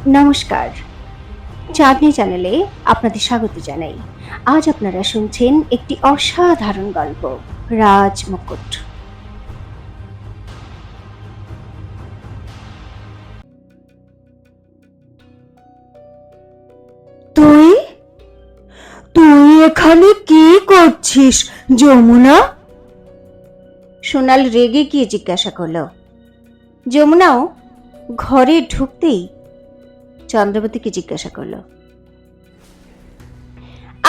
নমস্কার, চাঁদনি চ্যানেলে আপনাদের স্বাগত জানাই। আজ আপনারা শুনছেন একটি অসাধারণ গল্প, রাজমুকুট। তুই তুই এখানে কি করছিস যমুনা? সোনাল রেগে গিয়ে জিজ্ঞাসা করল। যমুনাও ঘরে ঢুকতেই চন্দ্রবতীকে জিজ্ঞাসা করল,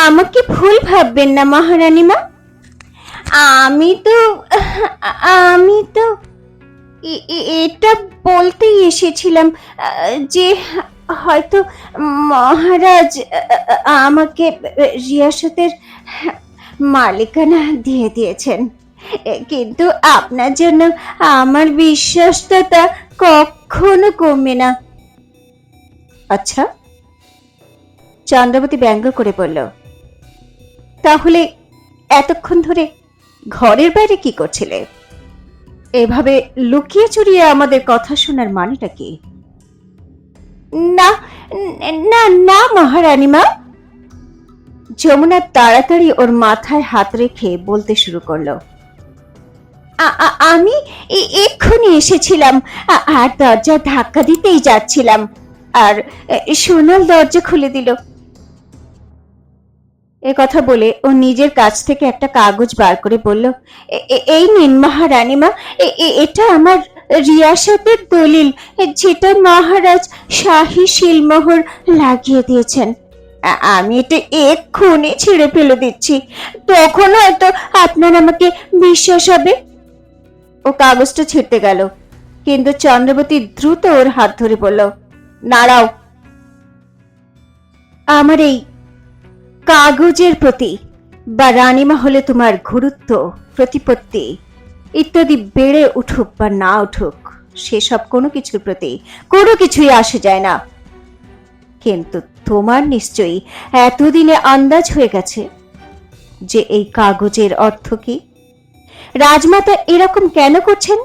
আমাকে ভুল ভাববেন না মহারানীমা, আমি তো আমি তো এটা বলতেই এসেছিলাম যে হয়তো মহারাজ আমাকে রিয়াসতের মালিকানা দিয়ে দিয়েছেন, কিন্তু আপনার জন্য আমার বিশ্বাসটা কখনো কমবে না। আচ্ছা, চন্দ্রবতী ব্যঙ্গ করে বলল, তাহলে এতক্ষণ ধরে ঘরের বাইরে কি করছিলে? এভাবে লুকিয়ে চুরিয়ে আমাদের কথা শোনার মানেটা কি? না না না মহারানীমা। যমুনা তাড়াতাড়ি ওর মাথায় হাত রেখে বলতে শুরু করলো, আমি এক্ষুনি এসেছিলাম আর দরজা ধাক্কা দিতেই যাচ্ছিলাম, আর সোনাল দরজা খুলে দিল। এ কথা বলে ও নিজের কাছ থেকে একটা কাগজ বার করে বলল, এই নিন মহারানীমা, এটা আমার রিয়াসতের দলিল, যেটা মহারাজ শাহী শিলমোহর লাগিয়ে দিয়েছেন। আমি এটা এক্ষুনি ছিঁড়ে ফেলে দিচ্ছি, তখন হয়তো আপনার আমাকে বিশ্বাস হবে। ও কাগজটা ছিঁড়তে গেল, কিন্তু চন্দ্রবতী দ্রুত ওর হাত ধরে বলল, দাঁড়াও। আমার এই কাগজের প্রতি বা রানীমা হলে তোমার গুরুত্ব, প্রতিপত্তি ইত্যাদি বেড়ে উঠুক বা না উঠুক, সেসব কোনো কিছুর প্রতি কোনো কিছুই আসে যায় না, কিন্তু তোমার নিশ্চয়ই এতদিনে আন্দাজ হয়ে গেছে যে এই কাগজের অর্থ কি, রাজমাতা এরকম কেন করছেন?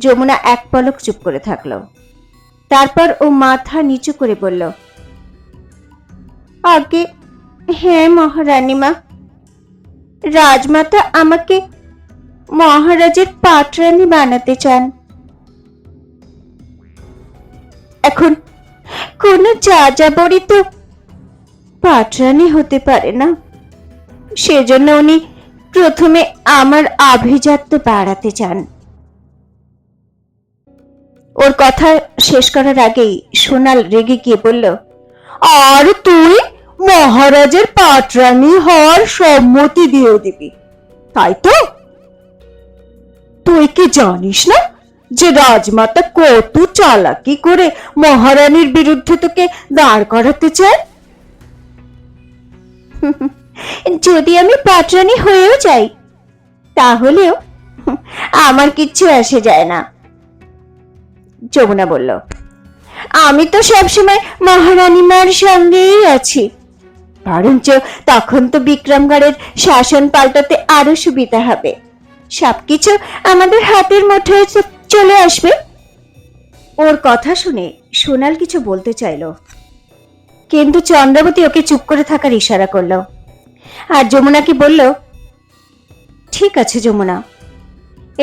যমুনা এক পলক চুপ করে থাকলো, তারপর ও মাথা নিচু করে বলল, আগে হ্যাঁ মহারানীমা, রাজমাতা আমাকে মহারাজের পাটরানী বানাতে চান। এখন কোন যাযাবরই তো পাটরানী হতে পারে না, সেজন্য উনি প্রথমে আমার আভিজাত্য বাড়াতে চান। ওর কথা শেষ করার আগেই সোনাল রেগে গিয়ে বলল, আর তুই মহারাজের পাটরানী হওয়ার সম্মতি দিয়ে দিবি, তাই তো? তুই কি জানিস না যে রাজমাতা কত চালাকি করে মহারানীর বিরুদ্ধে তোকে দাঁড় করাতে চায়? যদি আমি পাটরানী হয়েও যাই তাহলেও আমার কিচ্ছু আসে যায় না। যমুনা বলল, আমি তো সবসময় মহারানীমার সঙ্গেই আছি, বরঞ্চ তখন তো বিক্রমগড়ের শাসন পাল্টাতে আরো সুবিধা হবে, সবকিছু আমাদের হাতের মুঠোয় চলে আসবে। ওর কথা শুনে সোনাল কিছু বলতে চাইল, কিন্তু চন্দ্রাবতী ওকে চুপ করে থাকার ইশারা করল, আর যমুনাকে বলল, ঠিক আছে যমুনা,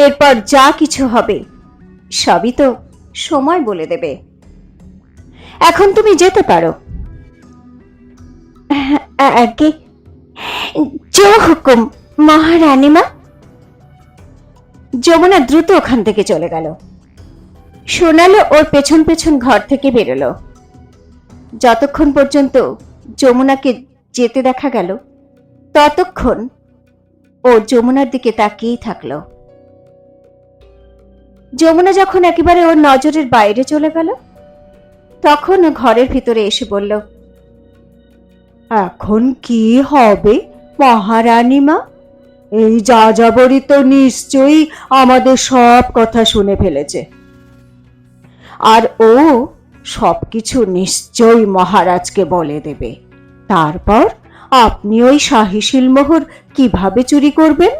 এরপর যা কিছু হবে সবই তো সময় বলে দেবে, এখন তুমি যেতে পারো। আগে জো হুকুম মহারানীমা। যমুনা দ্রুত ওখান থেকে চলে গেল। সোনালও ওর পেছন পেছন ঘর থেকে বেরোলো। যতক্ষণ পর্যন্ত যমুনাকে যেতে দেখা গেল ততক্ষণ ও যমুনার দিকে তাকিয়েই থাকলো। যমুনা যখন একেবারে ওর নজরের বাইরে চলে গেল তখন ও ঘরের ভিতরে এসে বলল, এখন কি হবে মহারানীমা? এই যাযাবরী তো নিশ্চয়ই আমাদের সব কথা শুনে ফেলেছে, আর ও সবকিছু নিশ্চয়ই মহারাজকে বলে দেবে। তারপর আপনি ওই শাহী শিলমোহর কিভাবে চুরি করবেন?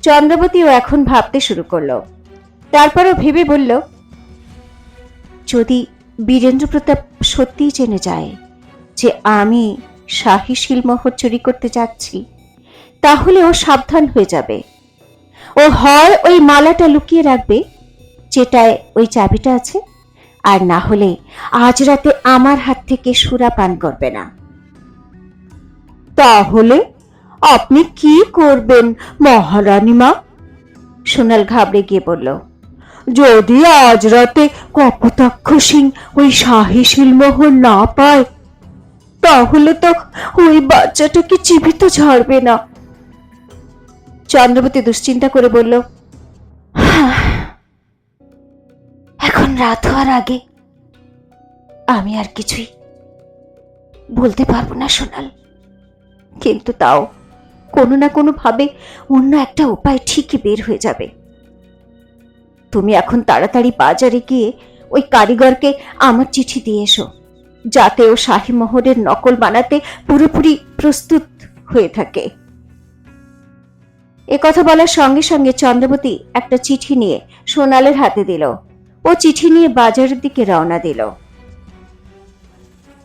চন্দ্রবতীও এখন ভাবতে শুরু করলো। তারপরও ভেবে বলল, যদি বীরেন্দ্র প্রতাপ সত্যিই জেনে যায় যে আমি শাহী শিলমোহর চুরি করতে যাচ্ছি, তাহলে ও সাবধান হয়ে যাবে। ও হয় ওই মালাটা লুকিয়ে রাখবে যেটায় ওই চাবিটা আছে, আর না হলে আজ রাতে আমার হাত থেকে সুরা পান করবে না। তাহলে আপনি কি করবেন মহারানী মা? সোনাল ঘাবড়ে গিয়ে বলল, যদি আজ রাতে কপোতাক্ষ সিং ওই শাহী শিলমোহর না পায়, তাহলে তো ওই বাচ্চাটাকে জীবিত ছাড়বে না। চন্দ্রবতী দুশ্চিন্তা করে বলল, এখন রাত হওয়ার আগে আমি আর কিছুই বলতে পারবো না সোনাল, কিন্তু তাও কোনো না কোনো ভাবে অন্য একটা উপায় ঠিকই বের হয়ে যাবে। তুমি এখন তাড়াতাড়ি বাজারে গিয়ে ওই কারিগরকে আমার চিঠি দিয়ে এসো, যাতে ও শাহী মোহরের নকল বানাতে পুরোপুরি প্রস্তুত হয়ে থাকে। এ কথা বলার সঙ্গে সঙ্গে চন্দ্রবতী একটা চিঠি নিয়ে সোনালের হাতে দিল। ও চিঠি নিয়ে বাজারের দিকে রওনা দিল।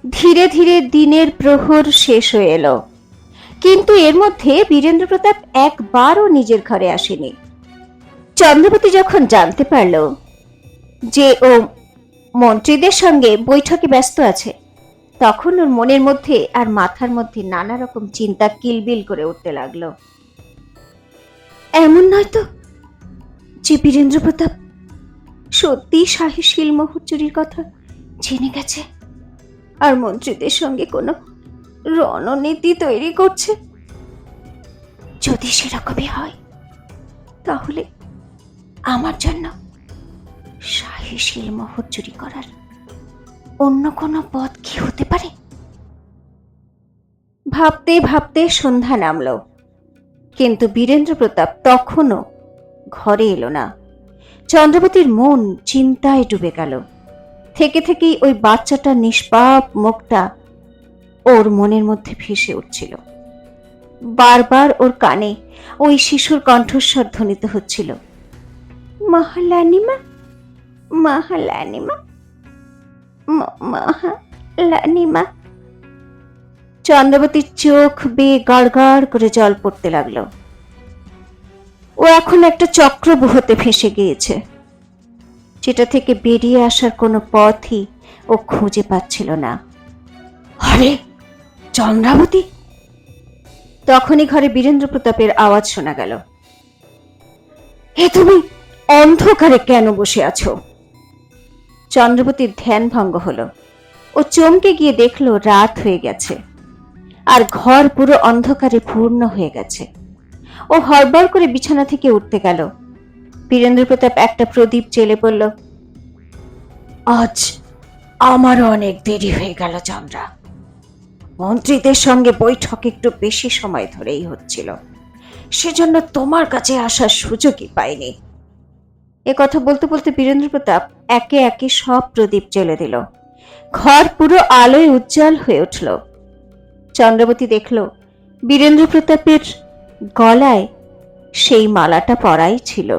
ধীরে ধীরে দিনের প্রহর শেষ হয়ে এলো, কিন্তু এর মধ্যে বীরেন্দ্র প্রতাপ একবারও নিজের ঘরে আসেনি। চন্দ্রবতী যখন জানতে পারল যে ও মন্ত্রীদের সঙ্গে বৈঠকে ব্যস্ত আছে, তখন ওর মনের মধ্যে আর মাথার মধ্যে নানা রকম চিন্তা কিলবিল করে উঠতে লাগলো। এমন নয় তো যে বীরেন্দ্র প্রতাপ সত্যি শাহী শিলমোহর চুরির কথা জেনে গেছে আর মন্ত্রীদের সঙ্গে কোনো রণনীতি তৈরি করছে? যদি সেরকমই হয়, তাহলে আমার জন্য শাহী শিলমোহর চুরি করার অন্য কোনো পথ কি হতে পারে? ভাবতে ভাবতে সন্ধ্যা নামলো, কিন্তু বীরেন্দ্র প্রতাপ তখনও ঘরে এলো না। চন্দ্রবতীর মন চিন্তায় ডুবে গেল। থেকে থেকেই ওই বাচ্চাটার নিষ্পাপ মুখটা ওর মনের মধ্যে ভেসে উঠছিল। বারবার ওর কানে ওই শিশুর কণ্ঠস্বর ধ্বনিত হচ্ছিল, মহালানিমা, মহালানিমা, মহালানিমা। চন্দ্রবতীর চোখ বেয়ে গড় গড় করে জল পড়তে লাগলো। ও এখন একটা চক্রব্যূহতে ফেঁসে গিয়েছে, যেটা থেকে বেরিয়ে আসার কোনো পথই ও খুঁজে পাচ্ছিল না। আরে চন্দ্রাবতী! তখনই ঘরে বীরেন্দ্র প্রতাপের আওয়াজ শোনা গেল। এ তুমি অন্ধকারে কেন বসে আছো? চন্দ্রবতীর ধ্যান ভঙ্গ হলো। ও চমকে গিয়ে দেখলো রাত হয়ে গেছে আর ঘর পুরো অন্ধকারে পূর্ণ হয়ে গেছে। ও হড়বড় করে বিছানা থেকে উঠতে গেল। বীরেন্দ্র প্রতাপ একটা প্রদীপ জ্বেলে বলল, আজ আমারও অনেক দেরি হয়ে গেল চন্দ্রা। মন্ত্রীদের সঙ্গে বৈঠক একটু বেশি সময় ধরেই হচ্ছিল, সেজন্য তোমার কাছে আসার সুযোগই পাইনি। এ কথা বলতে বলতে বীরেন্দ্র প্রতাপ একে একে সব প্রদীপ জ্বেলে দিল। ঘর পুরো আলোয় উজ্জ্বল হয়ে উঠল। চন্দ্রবতী দেখল বীরেন্দ্র প্রতাপের গলায় সেই মালাটা পরাই ছিল,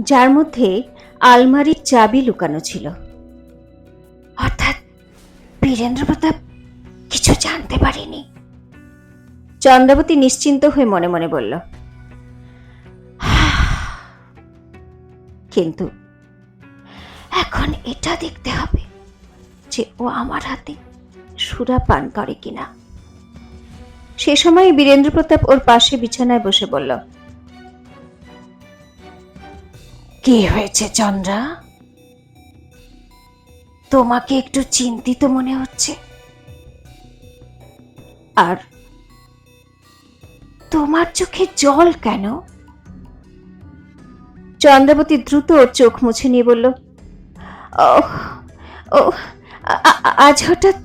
যার মধ্যে আলমারির চাবি লুকানো ছিল। অর্থাৎ বীরেন্দ্র প্রতাপ কিছু জানতে পারেনি। চন্দ্রাবতী নিশ্চিন্ত হয়ে মনে মনে বলল, কিন্তু এখন এটা দেখতে হবে যে ও আমার হাতে সুরা পান করে কিনা। সে সময় বীরেন্দ্র প্রতাপ ওর পাশে বিছানায় বসে বলল, কি হয়েছে চন্দ্রা? তোমাকে একটু চিন্তিত মনে হচ্ছে, আর তোমার চোখে জল কেন? চন্দ্রাবতী দ্রুত ওর চোখ মুছে নিয়ে বলল, আজ হঠাৎ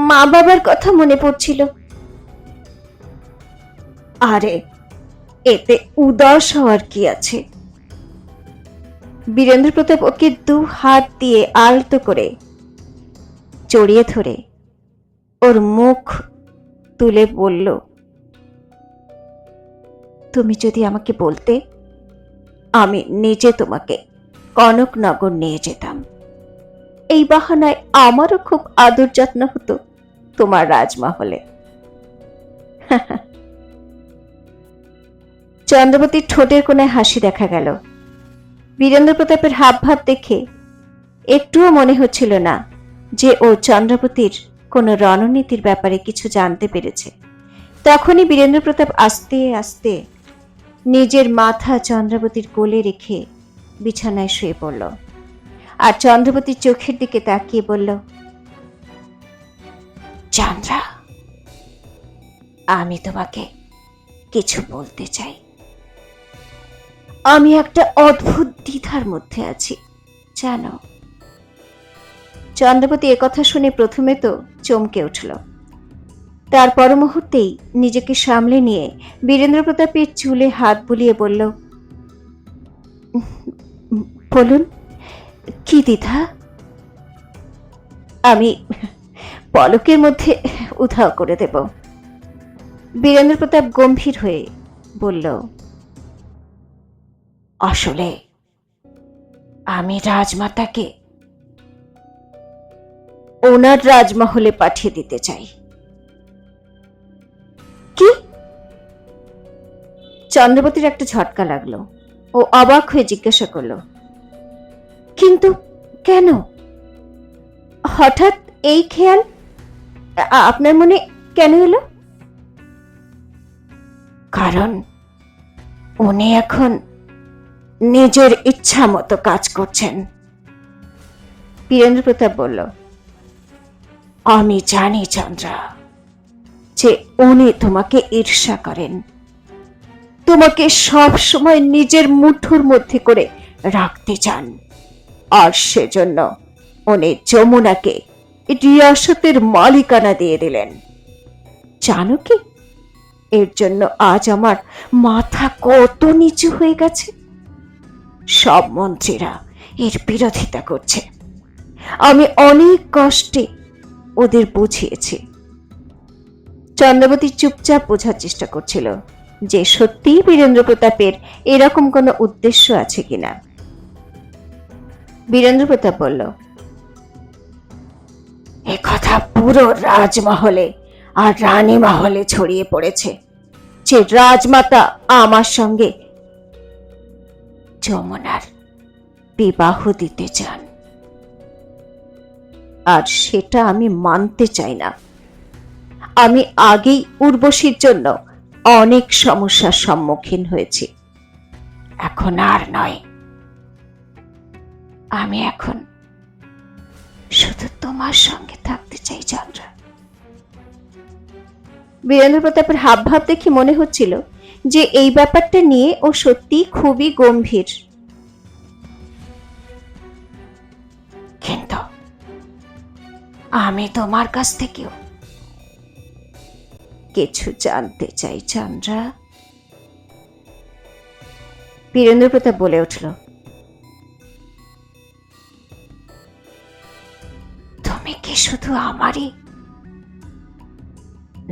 মা বাবার কথা মনে পড়ছিল। আরে এতে উদাস হওয়ার কি আছে? বীরেন্দ্র প্রতাপ ওকে 2 হাত দিয়ে আলতো করে জড়িয়ে ধরে ওর মুখ তুলে বলল, তুমি যদি আমাকে বলতে, আমি নিজে তোমাকে কনকনগর নিয়ে যেতাম। এই বাহানায় আমারও খুব আদর যত্ন হতো তোমার রাজমহলে। চন্দ্রবতীর ঠোঁটের কোণে হাসি দেখা গেল। বীরেন্দ্র প্রতাপের হাবভাব দেখে একটুও মনে হচ্ছিল না যে ও চন্দ্রবতীর কোনো রণনীতির ব্যাপারে কিছু জানতে পেরেছে। তখনই বীরেন্দ্র প্রতাপ আস্তে আস্তে নিজের মাথা চন্দ্রবতীর কোলে রেখে বিছানায় শুয়ে পড়ল আর চন্দ্রবতীর চোখের দিকে তাকিয়ে বলল, চন্দ্রা, আমি তোমাকে কিছু বলতে চাই। আমি একটা অদ্ভুত দ্বিধার মধ্যে আছি জানো। চন্দ্রবতী একথা শুনে প্রথমে তো চমকে উঠল, তার পর মুহূর্তেই নিজেকে সামলে নিয়ে বীরেন্দ্র প্রতাপের চুলে হাত বুলিয়ে বলল, বলুন, কি দ্বিধা? আমি পলকের মধ্যে উধাও করে দেব। বীরেন্দ্র প্রতাপ গম্ভীর হয়ে বলল, আসলে আমি রাজমাতাকে ওনার রাজমহলে পাঠিয়ে দিতে চাই। কি? চন্দ্রবতীর একটা ঝটকা লাগলো। ও অবাক হয়ে জিজ্ঞাসা করলো, কিন্তু কেন? হঠাৎ এই খেয়াল আপনার মনে কেন এলো? কারণ উনি এখন নিজের ইচ্ছা মতো কাজ করছেন। বীরেন্দ্র প্রতাপ বলল, আমি জানি চন্দ্রা যে উনি তোমাকে ঈর্ষা করেন, তোমাকে সব সময় নিজের মুঠোর মধ্যে করে রাখতে চান, আর সেজন্য উনি যমুনাকে রিয়াসতের মালিকানা দিয়ে দিলেন। জানো কি, এর জন্য আজ আমার মাথা কত নিচু হয়ে গেছে। সব মন্ত্রীরা এর বিরোধিতা করছে। আমি অনেক কষ্টে ওদের বুঝিয়েছি। চন্দ্রবতী চুপচাপ বোঝার চেষ্টা করছিল যে সত্যিই বীরেন্দ্র প্রতাপের এরকম কোনো উদ্দেশ্য আছে কিনা। বীরেন্দ্র প্রতাপ বলল, এ কথা পুরো রাজমহলে আর রানী মহলে ছড়িয়ে পড়েছে যে রাজমাতা আমার সঙ্গে যমুনার বিবাহ দিতে চান, আর সেটা আমি মানতে চাই না। আমি আগেই উর্বশীর জন্য অনেক সমস্যার সম্মুখীন হয়েছি, এখন আর নয়। আমি এখন শুধু তোমার সঙ্গে থাকতে চাই চন্দ্রা। বীরেন্দ্র প্রতাপের হাবভাব দেখে মনে হচ্ছিল যে এই ব্যাপারটা নিয়ে ও সত্যি খুবই গম্ভীর। কিন্তু আমি তোমার কাছ থেকেও কিছু জানতে চাই চন্দ্রা। বীরেন্দ্র প্রতাপ বলে উঠল, তুমি কি শুধু আমারই,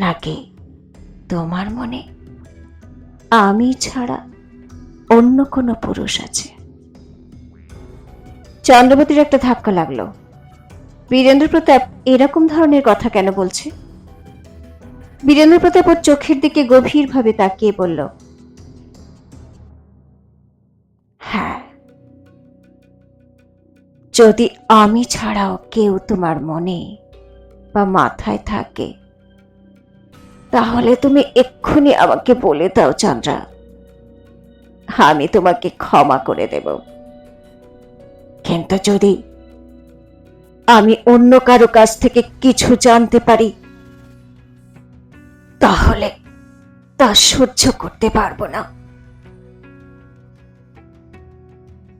নাকি তোমার মনে আমি ছাড়া অন্য কোনো পুরুষ আছে? চন্দ্রবতীর একটা ধাক্কা লাগলো। বীরেন্দ্র প্রতাপ এরকম ধরনের কথা কেন বলছে? বীরেন্দ্র প্রতাপ ওর চোখের দিকে গভীরভাবে তাকিয়ে বলল, হ্যাঁ, যদি আমি ছাড়াও কেউ তোমার মনে বা মাথায় থাকে তাহলে তুমি এক্ষুনি আমাকে বলে দাও চন্দ্রা, আমি তোমাকে ক্ষমা করে দেব। কিন্তু যদি আমি অন্য কারো কাছ থেকে কিছু জানতে পারি তাহলে তা সহ্য করতে পারবো না।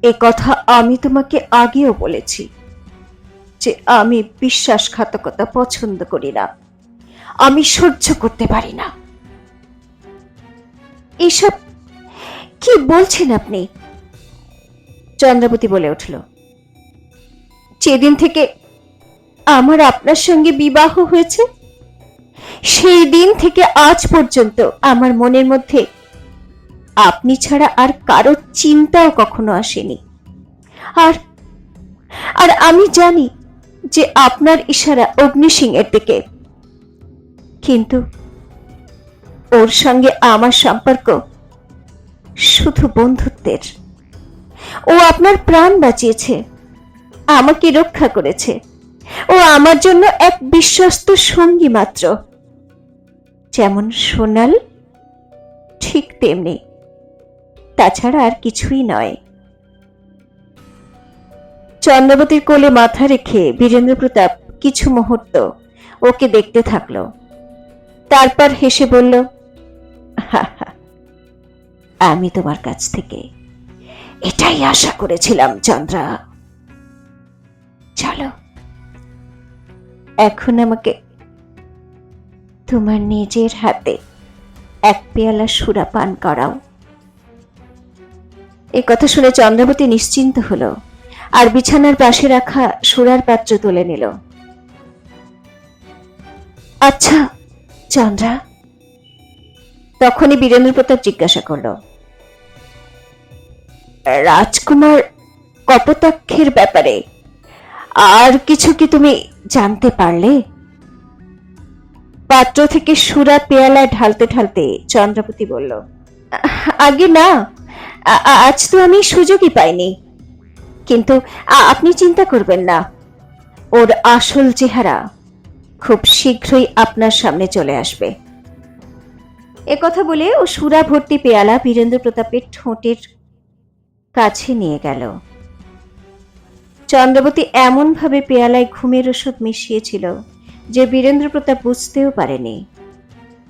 এ কথা আমি তোমাকে আগেও বলেছি যে আমি বিশ্বাসঘাতকতা পছন্দ করি না, আমি সহ্য করতে পারি না। এসব কি বলছেন আপনি? চন্দ্রবতী বলে উঠল, যেদিন থেকে আমার আপনার সঙ্গে বিবাহ হয়েছে সেই দিন থেকে আজ পর্যন্ত আমার মনের মধ্যে আপনি ছাড়া আর কারো চিন্তাও কখনো আসেনি। আর আর আমি জানি যে আপনার ইশারা অগ্নিসিংহের দিকে, কিন্তু ওর সঙ্গে আমার সম্পর্ক শুধু বন্ধুত্বের। ও আপনার প্রাণ বাঁচিয়েছে, আমাকে রক্ষা করেছে। ও আমার জন্য এক বিশ্বস্ত সঙ্গী মাত্র। যেমন সোনাল, ঠিক তেমনি, তাছাড়া আর কিছুই নয়। চন্দ্রাবতীর কোলে মাথা রেখে বীরেন্দ্র প্রতাপ কিছু মুহূর্ত ওকে দেখতে থাকলো। তারপর হেসে বলল, আমি তোমার কাছ থেকে এটাই আশা করেছিলাম চন্দ্রা। চলো, এখন আমাকে তোমার নিজের হাতে এক পেয়ালা সুরা পান করাও। এ কথা শুনে চন্দ্রাবতী নিশ্চিন্ত হলো আর বিছানার পাশে রাখা সুরার পাত্র তুলে নিল। আচ্ছা চন্দ্রা, তখনই বীরেন্দ্র প্রতাপ জিজ্ঞাসা করল, রাজকুমার কপোতাক্ষের ব্যাপারে আর কিছু কি তুমি জানতে পারলে? পাত্র থেকে সুরা পেয়ালায় ঢালতে ঢালতে চন্দ্রাবতী বলল, আগে না, আজ তো আমি সুযোগই পাইনি। কিন্তু আপনি চিন্তা করবেন না, ওর আসল চেহারা খুব শীঘ্রই আপনার সামনে চলে আসবে। একথা বলে ও সুরা ভর্তি পেয়ালা বীরেন্দ্র প্রতাপের ঠোঁটের কাছে নিয়ে গেল। চন্দ্রাবতী এমন ভাবে পেয়ালায় ঘুমের ওষুধ মিশিয়েছিল যে বীরেন্দ্র প্রতাপ বুঝতেও পারেনি।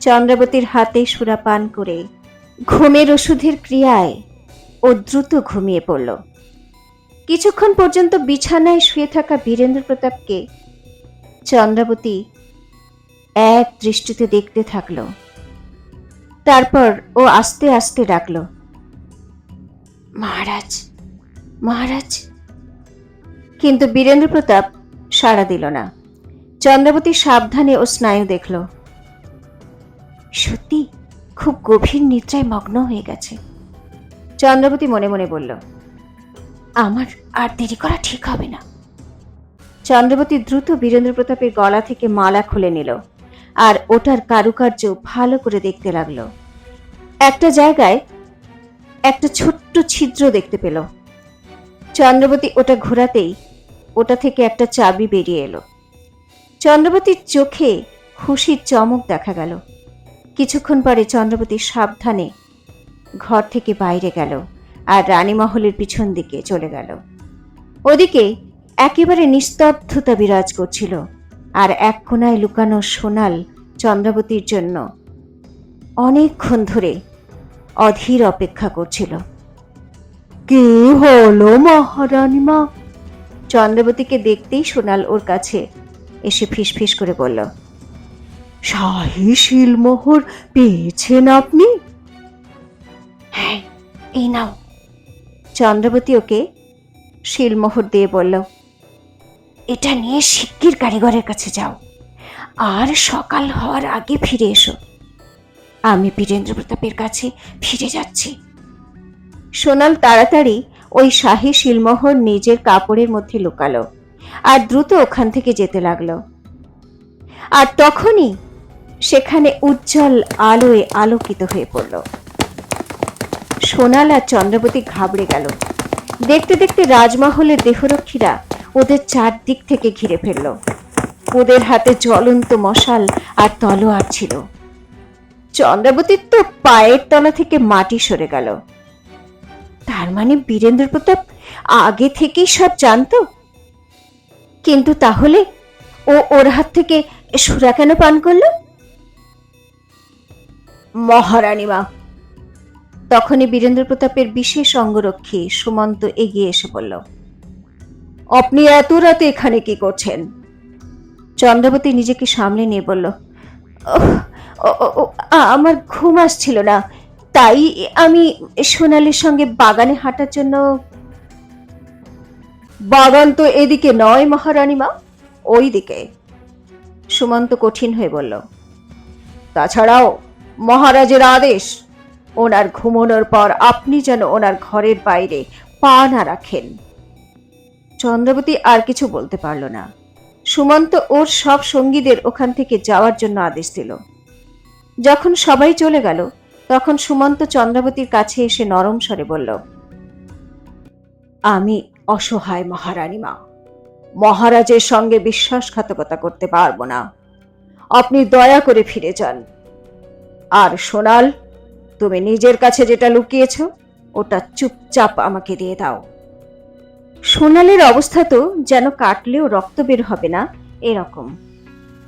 চন্দ্রাবতীর হাতে সুরা পান করে ঘুমের ওষুধের ক্রিয়ায় ও দ্রুত ঘুমিয়ে পড়ল। কিছুক্ষণ পর্যন্ত বিছানায় শুয়ে থাকা বীরেন্দ্র প্রতাপকে চন্দ্রাবতী এক দৃষ্টিতে দেখতে থাকল। তারপর ও আস্তে আস্তে ডাকল, মহারাজ, মহারাজ। কিন্তু বীরেন্দ্র প্রতাপ সাড়া দিল না। চন্দ্রাবতী সাবধানে ও স্নায়ু দেখল, সত্যি খুব গভীর নিদ্রায় মগ্ন হয়ে গেছে। চন্দ্রাবতী মনে মনে বলল, আমার আর দেরি করা ঠিক হবে না। চন্দ্রাবতী দ্রুত বীরেন্দ্র প্রতাপের গলা থেকে মালা খুলে নিল আর ওটার কারুকার্য ভালো করে দেখতে লাগলো। একটা জায়গায় একটা ছোট্ট ছিদ্র দেখতে পেল। চন্দ্রাবতী ওটা ঘোরাতেই ওটা থেকে একটা চাবি বেরিয়ে এলো। চন্দ্রাবতীর চোখে খুশির চমক দেখা গেল। কিছুক্ষণ পরে চন্দ্রাবতী সাবধানে ঘর থেকে বাইরে গেল আর রানীমহলের পিছন দিকে চলে গেল। ওদিকে একেবারে নিস্তব্ধতা বিরাজ করছিল আর এক কোনায় লুকানো সোনাল চন্দ্রাবতীর জন্য অনেকক্ষণ ধরে অধীর অপেক্ষা করছিল। কি হলো মহারানী মা? চন্দ্রাবতীকে দেখতেই সোনাল ওর কাছে এসে ফিসফিস করে বলল, শাহী শিলমোহর পেয়েছেন আপনি? হ্যাঁ, এই নাও। চন্দ্রাবতী ওকে শিলমোহর দিয়ে বলল, এটা নিয়ে শিগগির কারিগরের কাছে যাও আর সকাল হওয়ার আগে ফিরে এসো। আমি বীরেন্দ্র প্রতাপের কাছে ফিরে যাচ্ছি। সোনাল তাড়াতাড়ি ওই শাহী শিলমোহর নিজের কাপড়ের মধ্যে লুকালো আর দ্রুত ওখান থেকে যেতে লাগলো। আর তখনই সেখানে উজ্জ্বল আলোয় আলোকিত হয়ে পড়ল। সোনাল আর চন্দ্রাবতী ঘাবড়ে গেল। দেখতে দেখতে রাজমহলের দেহরক্ষীরা ওদের চারদিক থেকে ঘিরে ফেলল। ওদের হাতে জ্বলন্ত মশাল আর তলোয়ার ছিল। চন্দ্রাবতীর তো পায়ের তলা থেকে মাটি সরে গেল। তার মানে বীরেন্দ্র প্রতাপ আগে থেকেই সব জানতো। কিন্তু তাহলে ও ওর হাত থেকে সুরা কেন পান করল? মহারানী মা, তখনই বীরেন্দ্র প্রতাপের বিশেষ অঙ্গরক্ষী সুমন্ত এগিয়ে এসে বলল, আপনি এত রাতে এখানে কি করছেন? চন্দ্রাবতী নিজেকে সামলে নিয়ে বলল, আমার ঘুম আসছিল না, তাই আমি সোনালের সঙ্গে বাগানে হাঁটার জন্য। বাগান তো এদিকে নয় মহারানী মা, ওই দিকে। সুমন্ত কঠিন হয়ে বলল, তাছাড়াও মহারাজের আদেশ, ওনার ঘুমানোর পর আপনি যেন ওনার ঘরের বাইরে পা না রাখেন। চন্দ্রাবতী আর কিছু বলতে পারল না। সুমন্ত ওর সব সঙ্গীদের ওখান থেকে যাওয়ার জন্য আদেশ দিল। যখন সবাই চলে গেল তখন সুমন্ত চন্দ্রাবতীর কাছে এসে নরম স্বরে বলল, আমি অসহায় মহারানী মা, মহারাজের সঙ্গে বিশ্বাসঘাতকতা করতে পারবো না। আপনি দয়া করে ফিরে যান। আর সোনাল, তুমি নিজের কাছে যেটা লুকিয়েছ ওটা চুপচাপ আমাকে দিয়ে দাও। সোনালের অবস্থা তো যেন কাটলেও রক্ত বের হবে না এরকম।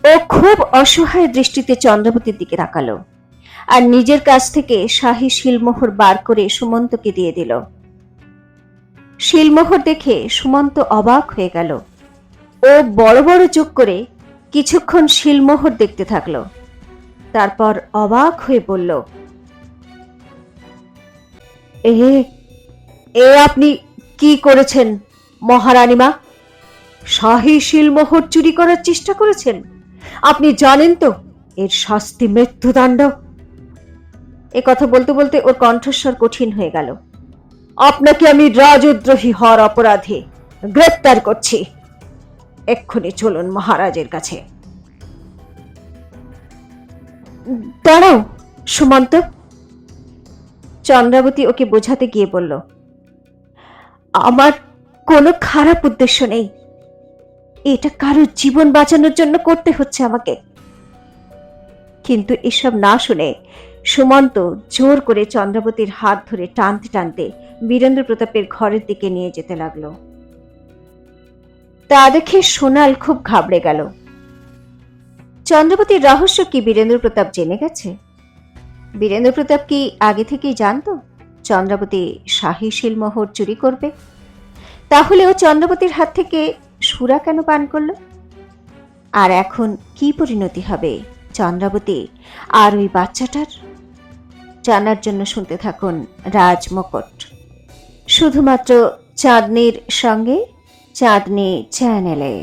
ও খুব অসহায় দৃষ্টিতে চন্দ্রাবতীর দিকে তাকালো আর নিজের কাছ থেকে শাহী শিলমোহর বার করে সুমন্তকে দিয়ে দিল। শিলমোহর দেখে সুমন্ত অবাক হয়ে গেল। ও বড় বড় চোখ করে কিছুক্ষণ শিলমোহর দেখতে থাকলো। তারপর অবাক হয়ে বলল, এ এ আপনি কি করেছেন মহারানীমা? শাহী শিলমোহর চুরি করার চেষ্টা করেছেন? আপনি জানেন তো এর শাস্তি মৃত্যুদণ্ড। এ কথা বলতে বলতে ওর কণ্ঠস্বর কঠিন হয়ে গেল। আপনাকে আমি রাজদ্রোহী হওয়ার অপরাধে গ্রেপ্তার করছি। এক্ষুনি চলুন মহারাজের কাছে। দাঁড়াও সুমন্ত, চন্দ্রাবতী ওকে বোঝাতে গিয়ে বলল, আমার কোনো খারাপ উদ্দেশ্য নেই। এটা কারোর জীবন বাঁচানোর জন্য করতে হচ্ছে আমাকে। কিন্তু এসব না শুনে সুমন্ত জোর করে চন্দ্রাবতীর হাত ধরে টানতে টানতে বীরেন্দ্র প্রতাপের ঘরের দিকে নিয়ে যেতে লাগলো। তা দেখে সোনাল খুব ঘাবড়ে গেল। চন্দ্রাবতীর রহস্য কি বীরেন্দ্র প্রতাপ জেনে গেছে? বীরেন্দ্র প্রতাপ কি আগে থেকেই জানতো চন্দ্রাবতী শাহী শিলমোহর চুরি করবে? তাহলে ও চন্দ্রাবতীর হাত থেকে সুরা কেন পান করলো? আর এখন কি পরিণতি হবে চন্দ্রাবতী আর ওই বাচ্চাটার? জানার জন্য শুনতে থাকুন রাজমুকুট, শুধুমাত্র চাঁদনীর সঙ্গে চাঁদনী চ্যানেলে।